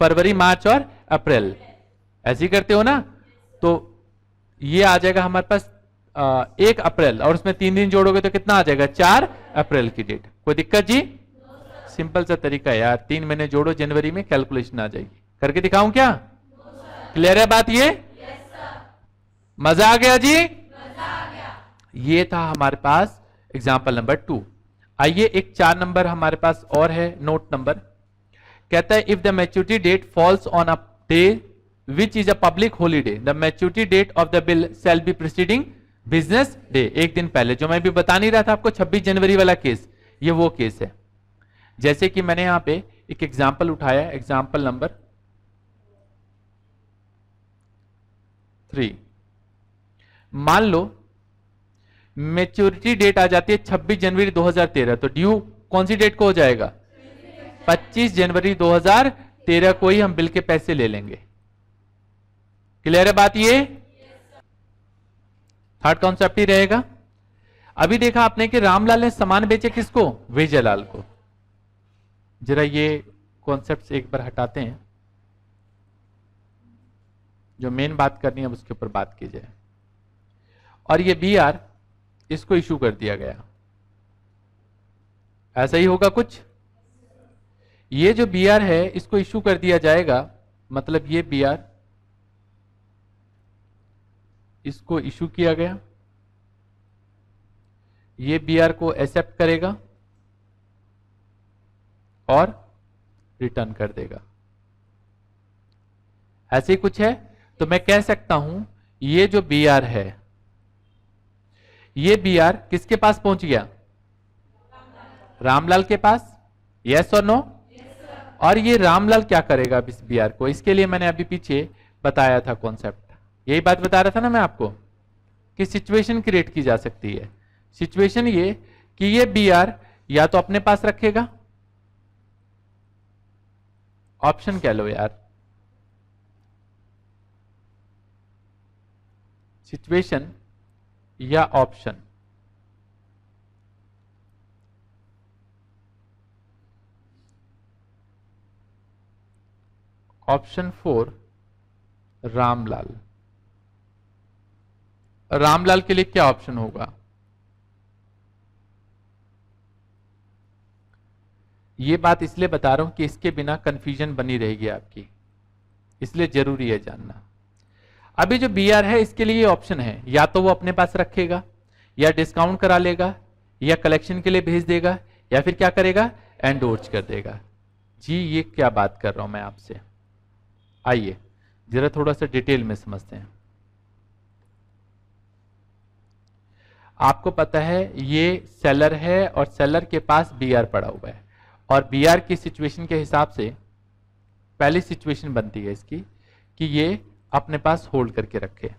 फरवरी, मार्च और अप्रैल, ऐसे ही करते हो ना। तो ये आ जाएगा हमारे पास 1 अप्रैल, और उसमें 3 दिन जोड़ोगे तो कितना आ जाएगा? 4 अप्रैल की डेट। कोई दिक्कत जी? सिंपल सा तरीका है यार, 3 महीने जोड़ो, जनवरी में कैलकुलेशन आ जाएगी। करके दिखाऊं क्या? क्लियर है बात ये? मजा आ गया जी? ये था हमारे पास एग्जाम्पल नंबर 2। आइए एक 4 नंबर हमारे पास और है, नोट नंबर। कहता है if the maturity date falls on a day which is a public holiday, the maturity date of the bill shall be preceding business day. एक दिन पहले, जो मैं भी बता नहीं रहा था आपको 26 जनवरी वाला केस, ये वो केस है। जैसे कि मैंने यहां पे एक एग्जाम्पल उठाया, एग्जाम्पल नंबर 3। मान लो मैच्योरिटी डेट आ जाती है 26 जनवरी 2013, तो ड्यू कौन सी डेट को हो जाएगा? 25 जनवरी 2013 को ही हम बिल के पैसे ले लेंगे। क्लियर है बात ये? थर्ड कॉन्सेप्ट ही रहेगा। अभी देखा आपने कि रामलाल ने सामान बेचे किसको? विजयलाल को। जरा ये कॉन्सेप्ट एक बार हटाते हैं, जो मेन बात करनी है उसके ऊपर बात की जाए। और ये BR इसको इशू कर दिया गया, ऐसा ही होगा कुछ। ये जो BR है इसको इशू कर दिया जाएगा, मतलब ये BR इसको इशू किया गया, ये BR को एक्सेप्ट करेगा और रिटर्न कर देगा, ऐसे ही कुछ है। तो मैं कह सकता हूं ये जो BR है, ये BR किसके पास पहुंच गया? रामलाल के पास। यस और नो? और ये रामलाल क्या करेगा अब इस बीआर को, इसके लिए मैंने अभी पीछे बताया था कॉन्सेप्ट, यही बात बता रहा था ना मैं आपको कि सिचुएशन क्रिएट की जा सकती है। सिचुएशन ये कि ये बीआर या तो अपने पास रखेगा, ऑप्शन कह लो यार, सिचुएशन या ऑप्शन। ऑप्शन 4 रामलाल। रामलाल के लिए क्या ऑप्शन होगा? ये बात इसलिए बता रहा हूं कि इसके बिना कंफ्यूजन बनी रहेगी आपकी, इसलिए जरूरी है जानना। अभी जो बीआर है इसके लिए ऑप्शन है, या तो वो अपने पास रखेगा, या डिस्काउंट करा लेगा, या कलेक्शन के लिए भेज देगा, या फिर क्या करेगा, एंडोर्स कर देगा। जी ये क्या बात कर रहा हूं मैं आपसे, आइए जरा थोड़ा सा डिटेल में समझते हैं। आपको पता है ये सेलर है और सेलर के पास बीआर पड़ा हुआ है, और बीआर की सिचुएशन के हिसाब से पहली सिचुएशन बनती है इसकी कि ये अपने पास होल्ड करके रखे।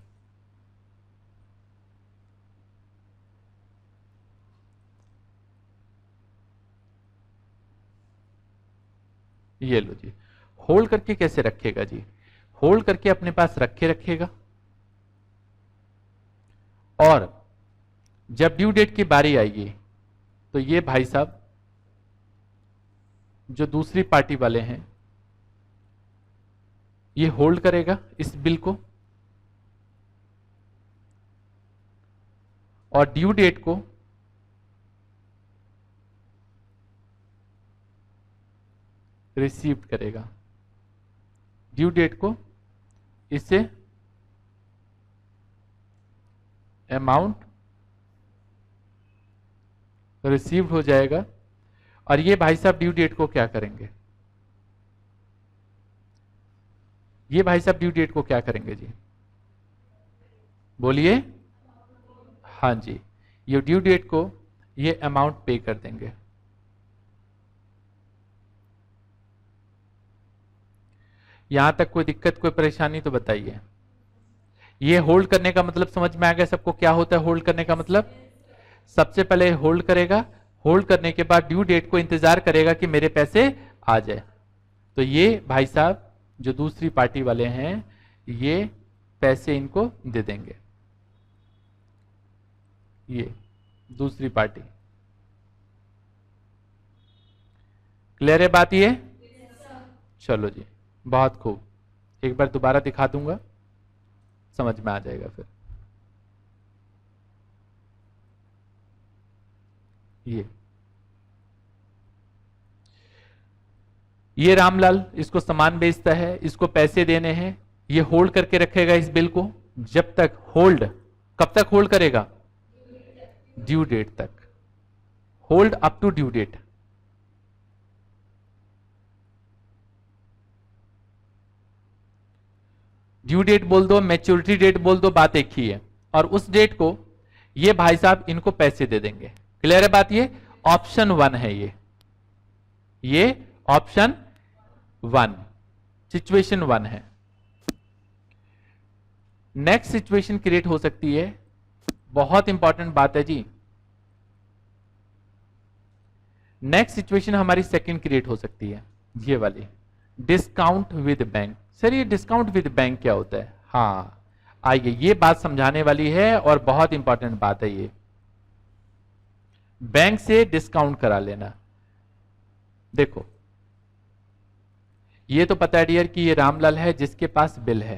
ये लो जी, होल्ड करके कैसे रखेगा जी, होल्ड करके अपने पास रखेगा, और जब ड्यू डेट की बारी आएगी तो ये भाई साहब जो दूसरी पार्टी वाले हैं ये होल्ड करेगा इस बिल को, और ड्यू डेट को रिसीव करेगा, ड्यू डेट को इससे अमाउंट रिसीव्ड हो जाएगा, और ये भाई साहब ड्यू डेट को क्या करेंगे, ये भाई साहब ड्यू डेट को क्या करेंगे जी, बोलिए। हाँ जी, ये ड्यू डेट को ये अमाउंट पे कर देंगे। यहां तक कोई दिक्कत कोई परेशानी तो बताइए। ये होल्ड करने का मतलब समझ में आ गया सबको, क्या होता है होल्ड करने का मतलब? सबसे पहले होल्ड करेगा, होल्ड करने के बाद ड्यू डेट को इंतजार करेगा कि मेरे पैसे आ जाए। तो ये भाई साहब जो दूसरी पार्टी वाले हैं ये पैसे इनको दे देंगे, ये दूसरी पार्टी। क्लियर है बात ये? चलो जी बहुत खूब, एक बार दोबारा दिखा दूंगा, समझ में आ जाएगा फिर। ये रामलाल इसको सामान बेचता है, इसको पैसे देने हैं, ये होल्ड करके रखेगा इस बिल को जब तक होल्ड, कब तक होल्ड करेगा? ड्यू डेट तक, hold up to due date. Due date बोल दो, मैच्योरिटी डेट बोल दो, बात एक ही है, और उस डेट को ये भाई साहब इनको पैसे दे देंगे। क्लियर है बात? ये ऑप्शन 1 है, ये ऑप्शन 1 सिचुएशन 1 है। नेक्स्ट सिचुएशन क्रिएट हो सकती है, बहुत इंपॉर्टेंट बात है जी, नेक्स्ट सिचुएशन हमारी सेकंड क्रिएट हो सकती है, ये वाली डिस्काउंट विद बैंक। सर ये डिस्काउंट विद बैंक क्या होता है? हाँ आइए ये बात समझाने वाली है और बहुत इंपॉर्टेंट बात है ये, बैंक से डिस्काउंट करा लेना। देखो ये तो पता है डियर कि ये रामलाल है जिसके पास बिल है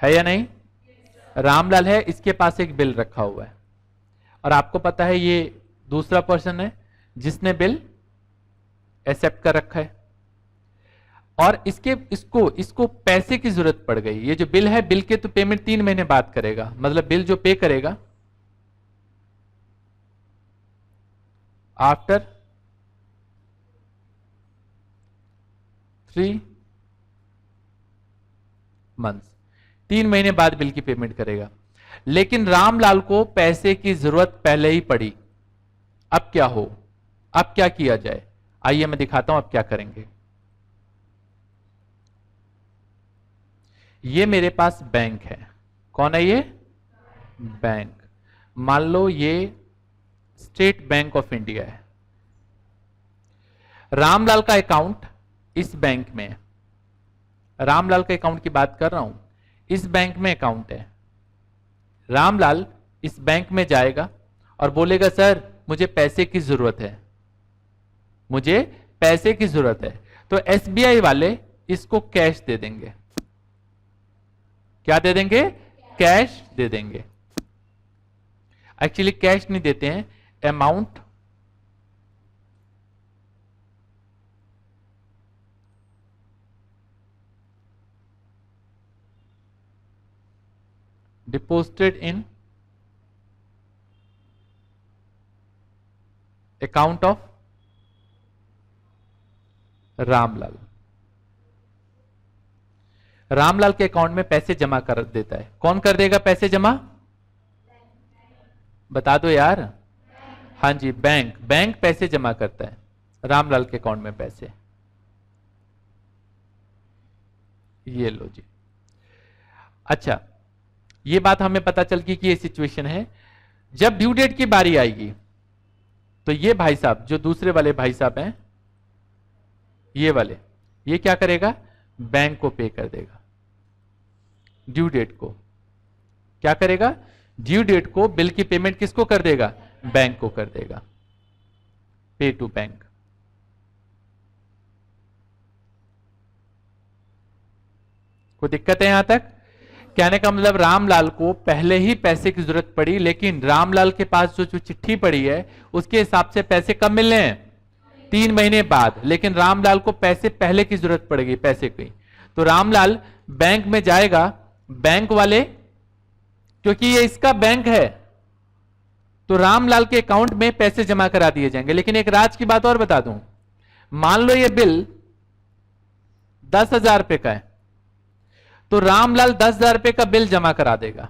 या नहीं? रामलाल है, इसके पास एक बिल रखा हुआ है, और आपको पता है ये दूसरा पर्सन है जिसने बिल एक्सेप्ट कर रखा है, और इसको पैसे की जरूरत पड़ गई। ये जो बिल है, बिल के तो पेमेंट 3 महीने बाद करेगा, मतलब बिल जो पे करेगा आफ्टर 3 मंथ्स, 3 महीने बाद बिल की पेमेंट करेगा। लेकिन रामलाल को पैसे की जरूरत पहले ही पड़ी, अब क्या हो, अब क्या किया जाए? आइए मैं दिखाता हूं अब क्या करेंगे। ये मेरे पास बैंक है। कौन है ये? बैंक। मान लो ये स्टेट बैंक ऑफ इंडिया है। रामलाल का अकाउंट इस बैंक में है। रामलाल के अकाउंट की बात कर रहा हूं। इस बैंक में अकाउंट है। रामलाल इस बैंक में जाएगा और बोलेगा सर मुझे पैसे की जरूरत है, मुझे पैसे की जरूरत है। तो एसबीआई वाले इसको कैश दे देंगे। क्या दे देंगे? कैश दे देंगे। एक्चुअली कैश नहीं देते हैं, amount deposited in account of Ramlal. Ramlal के अकाउंट में पैसे जमा कर देता है। कौन कर देगा पैसे जमा? बता दो यार। हाँ जी, बैंक। बैंक पैसे जमा करता है रामलाल के अकाउंट में पैसे। ये लो जी। अच्छा, ये बात हमें पता चल गई कि ये सिचुएशन है। जब ड्यू डेट की बारी आएगी तो ये भाई साहब, जो दूसरे वाले भाई साहब हैं, ये वाले, ये क्या करेगा? बैंक को पे कर देगा। ड्यू डेट को क्या करेगा? ड्यू डेट को, बिल की पेमेंट किसको कर देगा? बैंक को कर देगा। पे टू बैंक। कोई दिक्कत है यहां तक? कहने का मतलब रामलाल को पहले ही पैसे की जरूरत पड़ी, लेकिन रामलाल के पास जो चिट्ठी पड़ी है उसके हिसाब से पैसे कब मिलने हैं? 3 महीने बाद। लेकिन रामलाल को पैसे पहले की जरूरत पड़ेगी, पैसे की। तो रामलाल बैंक में जाएगा। बैंक वाले, क्योंकि ये इसका बैंक है, तो रामलाल के अकाउंट में पैसे जमा करा दिए जाएंगे। लेकिन एक राज की बात और बता दूं, मान लो ये बिल 10,000 रुपए का है, तो रामलाल 10,000 रुपए का बिल जमा करा देगा।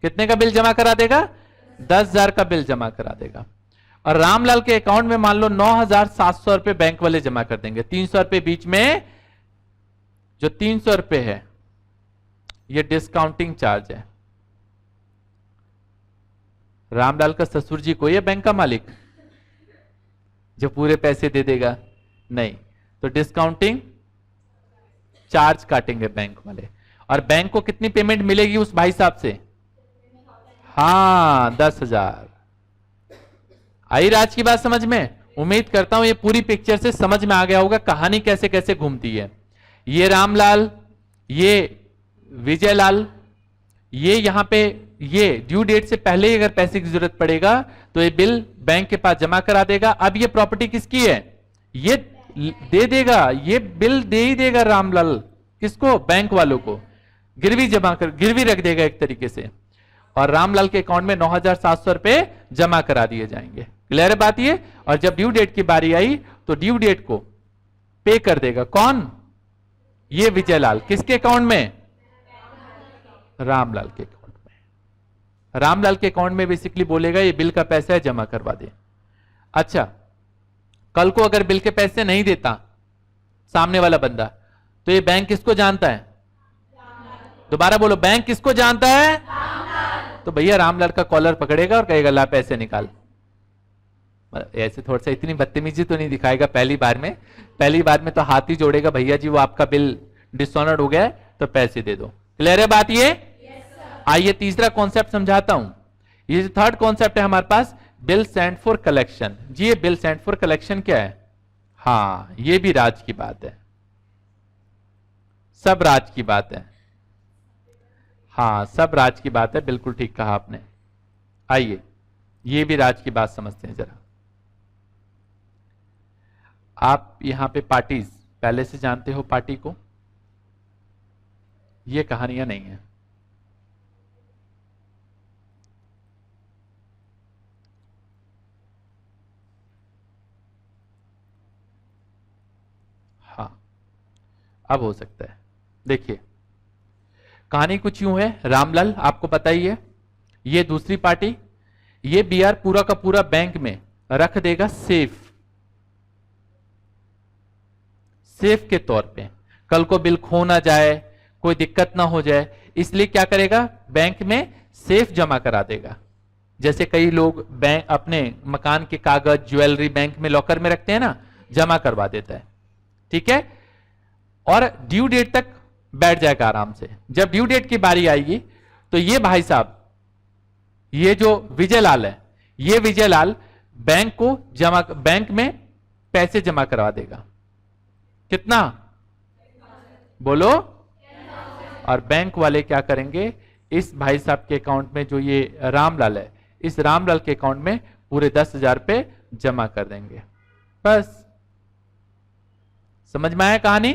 कितने का बिल जमा करा देगा? 10,000 का बिल जमा करा देगा। और रामलाल के अकाउंट में मान लो 9,700 रुपए बैंक वाले जमा कर देंगे। 300 रुपए बीच में, जो 300 रुपए है ये डिस्काउंटिंग चार्ज है। रामलाल का ससुर जी कोई है बैंक का मालिक जो पूरे पैसे दे देगा? नहीं। तो डिस्काउंटिंग चार्ज काटेंगे बैंक वाले। और बैंक को कितनी पेमेंट मिलेगी उस भाई साहब से? हाँ, 10,000। आई राज की बात समझ में? उम्मीद करता हूं ये पूरी पिक्चर से समझ में आ गया होगा कहानी कैसे कैसे घूमती है। ये रामलाल, ये विजयलाल, ये यहां पे, ये ड्यू डेट से पहले ही अगर पैसे की जरूरत पड़ेगा तो ये बिल बैंक के पास जमा करा देगा। अब ये प्रॉपर्टी किसकी है? ये दे देगा, ये बिल दे ही देगा रामलाल। किसको? बैंक वालों को। गिरवी जमा कर, गिरवी रख देगा एक तरीके से, और रामलाल के अकाउंट में 9,700 रुपए जमा करा दिए जाएंगे। क्लियर है बात ये? और जब ड्यू डेट की बारी आई तो ड्यू डेट को पे कर देगा। कौन? ये विजयलाल। किसके अकाउंट में? रामलाल के अकाउंट में। रामलाल के अकाउंट में बेसिकली बोलेगा ये बिल का पैसा है, जमा करवा दे। अच्छा, कल को अगर बिल के पैसे नहीं देता सामने वाला बंदा, तो ये बैंक किसको जानता है? दोबारा बोलो, बैंक किसको जानता है? तो भैया रामलाल का कॉलर पकड़ेगा और कहेगा ला पैसे निकाल। ऐसे थोड़ा सा इतनी बदतमीजी तो नहीं दिखाएगा पहली बार में। पहली बार में तो हाथ ही जोड़ेगा, भैया जी वो आपका बिल डिसऑनर्ड हो गया है तो पैसे दे दो। क्लियर है बात ये? आइए तीसरा कॉन्सेप्ट समझाता हूं। ये जो थर्ड कॉन्सेप्ट है हमारे पास, बिल सेंट फॉर कलेक्शन। जी ये बिल सेंट फॉर कलेक्शन क्या है? हाँ, ये भी राज की बात है, सब राज की बात है। हाँ, सब राज की बात है, बिल्कुल ठीक कहा आपने। आइए ये भी राज की बात समझते हैं जरा। आप यहां पे पार्टीज पहले से जानते हो, पार्टी को, ये कहानियां नहीं है। हाँ, अब हो सकता है। देखिए कहानी कुछ यूं है, रामलाल आपको पता ही है, ये दूसरी पार्टी, ये बीआर पूरा का पूरा बैंक में रख देगा सेफ, सेफ के तौर पे। कल को बिल खो ना जाए, कोई दिक्कत ना हो जाए, इसलिए क्या करेगा, बैंक में सेफ जमा करा देगा। जैसे कई लोग बैंक अपने मकान के कागज ज्वेलरी बैंक में लॉकर में रखते हैं ना, जमा करवा देता है, ठीक है, और ड्यू डेट तक बैठ जाएगा आराम से। जब ड्यू डेट की बारी आएगी तो ये भाई साहब, ये जो विजय लाल है, ये विजय लाल बैंक में पैसे जमा करवा देगा। कितना बोलो? और बैंक वाले क्या करेंगे, इस भाई साहब के अकाउंट में, जो ये रामलाल है, इस रामलाल के अकाउंट में पूरे 10,000 रुपए जमा कर देंगे। बस समझ में आया कहानी?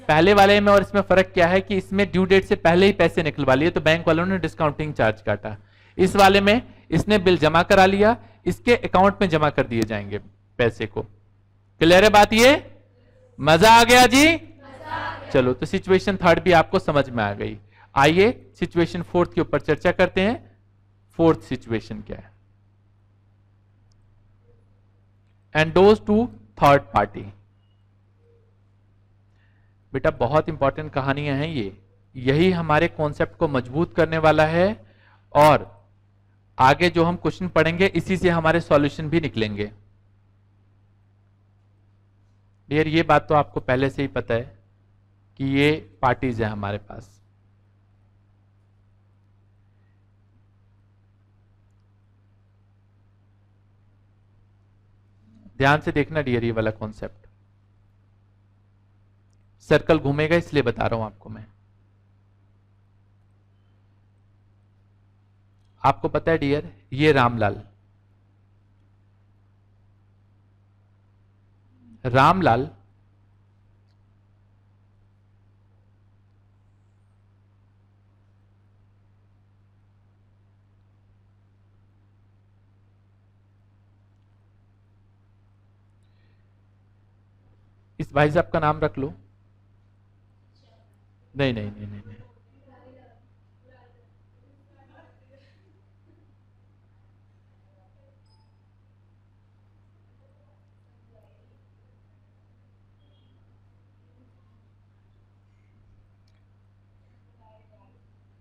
पहले वाले में और इसमें फर्क क्या है कि इसमें ड्यू डेट से पहले ही पैसे निकलवा लिए तो बैंक वालों ने डिस्काउंटिंग चार्ज काटा। इस वाले में इसने बिल जमा करा लिया, इसके अकाउंट में जमा कर दिए जाएंगे पैसे को। क्लियर है बात? ये मजा आ गया जी? चलो, तो सिचुएशन थर्ड भी आपको समझ में आ गई। आइए सिचुएशन फोर्थ के ऊपर चर्चा करते हैं। फोर्थ सिचुएशन क्या है? Endorse to third party. बेटा बहुत इंपॉर्टेंट कहानियां हैं ये, यही हमारे कॉन्सेप्ट को मजबूत करने वाला है, और आगे जो हम क्वेश्चन पढ़ेंगे इसी से हमारे सॉल्यूशन भी निकलेंगे। डियर, ये बात तो आपको पहले से ही पता है कि ये पार्टीज है हमारे पास। ध्यान से देखना डियर, ये वाला कॉन्सेप्ट। सर्कल घूमेगा इसलिए बता रहा हूं आपको मैं। आपको पता है डियर, ये रामलाल, रामलाल इस भाई साहब का नाम रख लो। नहीं नहीं नहीं नहीं, नहीं।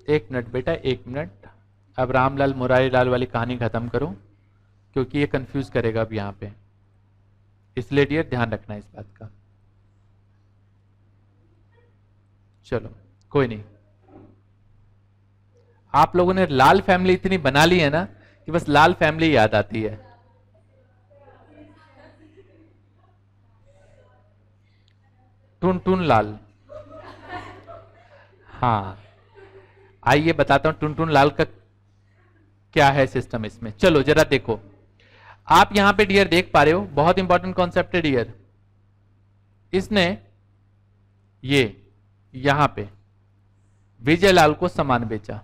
एक मिनट बेटा, एक मिनट। अब रामलाल मुरारी लाल वाली कहानी खत्म करो, क्योंकि ये कंफ्यूज करेगा अब यहां पे, इसलिए डियर ध्यान रखना इस बात का। चलो कोई नहीं, आप लोगों ने लाल फैमिली इतनी बना ली है ना कि बस लाल फैमिली याद आती है। टुन टुन लाल, हाँ आइए बताता हूं टुन टुन लाल का क्या है सिस्टम इसमें। चलो जरा देखो, आप यहां पे डियर देख पा रहे हो, बहुत इंपॉर्टेंट कॉन्सेप्ट है डियर। इसने ये यहां पे विजय लाल को सामान बेचा,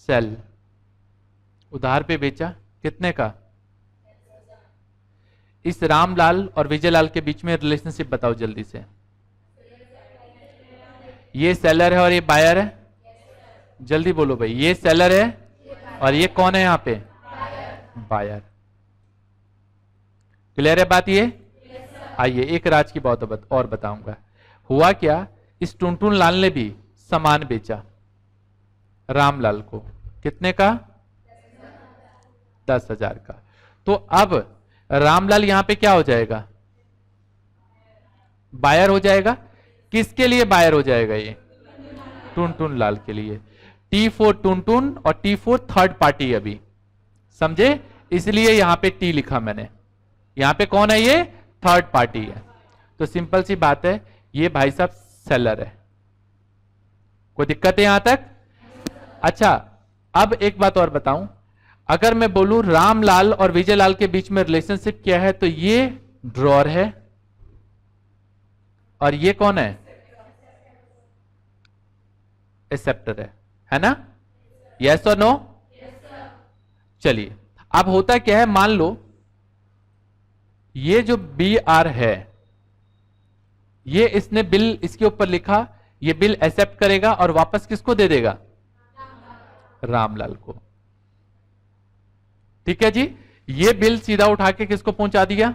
सेल, उधार पे बेचा, कितने का? इस रामलाल और विजय लाल के बीच में रिलेशनशिप बताओ जल्दी से। ये सेलर है और ये बायर है, जल्दी बोलो भाई। ये सेलर है और ये कौन है यहां पे? बायर। क्लियर है बात ये? आइए एक राज की बात और बताऊंगा। हुआ क्या, इस टुनटुन लाल ने भी सामान बेचा रामलाल को, कितने का? 10,000 का। तो अब रामलाल यहां पे क्या हो जाएगा? बायर हो जाएगा। किसके लिए बायर हो जाएगा? ये टुनटुन लाल के लिए। T4 टुनटुन और T4 थर्ड पार्टी, अभी समझे? इसलिए यहां पे T लिखा मैंने। यहां पे कौन है? ये थर्ड पार्टी है। तो सिंपल सी बात है, ये भाई साहब सेलर है। कोई दिक्कत है यहां तक? अच्छा, अब एक बात और बताऊं, अगर मैं बोलूं रामलाल और विजय लाल के बीच में रिलेशनशिप क्या है, तो ये ड्रॉर है और ये कौन है? एक्सेप्टर है ना? यस और नो? चलिए, अब होता क्या है, मान लो ये जो BR है, ये इसने बिल इसके ऊपर लिखा, ये बिल एक्सेप्ट करेगा और वापस किसको दे देगा? रामलाल को। ठीक है जी, ये बिल सीधा उठा के किसको पहुंचा दिया?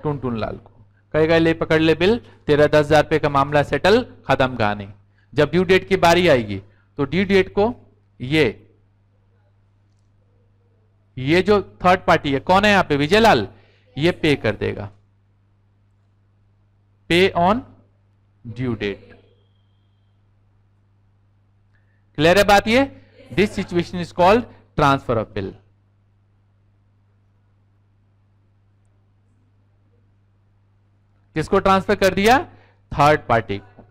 टुनटुन लाल को। कहेगा ले पकड़ ले बिल, तेरा 10,000 रुपए का मामला सेटल, खत्म कहानी। जब ड्यू डेट की बारी आएगी तो ड्यू डेट को ये जो थर्ड पार्टी है, कौन है यहां पे, विजयलाल, ये पे कर देगा, पे ऑन ड्यू डेट। क्लियर है बात ये? This situation is called transfer of bill. किसको ट्रांसफर कर दिया? थर्ड पार्टी को।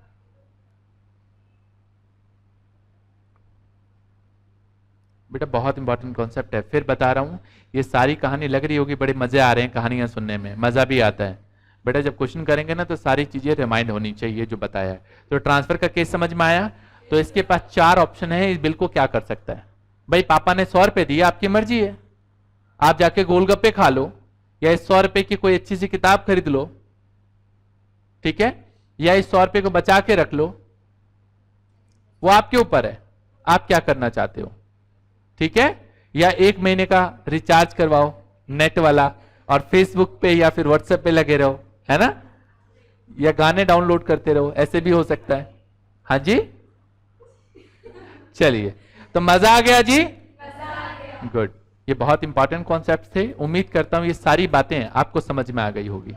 बेटा बहुत इंपॉर्टेंट कॉन्सेप्ट है, फिर बता रहा हूं। ये सारी कहानी लग रही होगी बड़े मजे आ रहे हैं कहानियां सुनने में, मजा भी आता है। बेटा जब क्वेश्चन करेंगे ना तो सारी चीजें रिमाइंड होनी चाहिए जो बताया है। तो ट्रांसफर का केस समझ में आया? तो इसके पास 4 ऑप्शन है, इस बिल को क्या कर सकता है। भाई पापा ने 100 रुपए दिए, आपकी मर्जी है, आप जाके गोलगप्पे खा लो, या इस 100 रुपए की कोई अच्छी सी किताब खरीद लो, ठीक है, या इस 100 रुपए को बचा के रख लो, वो आपके ऊपर है, आप क्या करना चाहते हो, ठीक है। या 1 महीने का रिचार्ज करवाओ नेट वाला और फेसबुक पे या फिर व्हाट्सएप पे लगे रहो, है ना, या गाने डाउनलोड करते रहो, ऐसे भी हो सकता है। हाँ जी, चलिए, तो मजा आ गया जी? गुड। ये बहुत इंपॉर्टेंट कॉन्सेप्ट थे, उम्मीद करता हूं ये सारी बातें आपको समझ में आ गई होगी।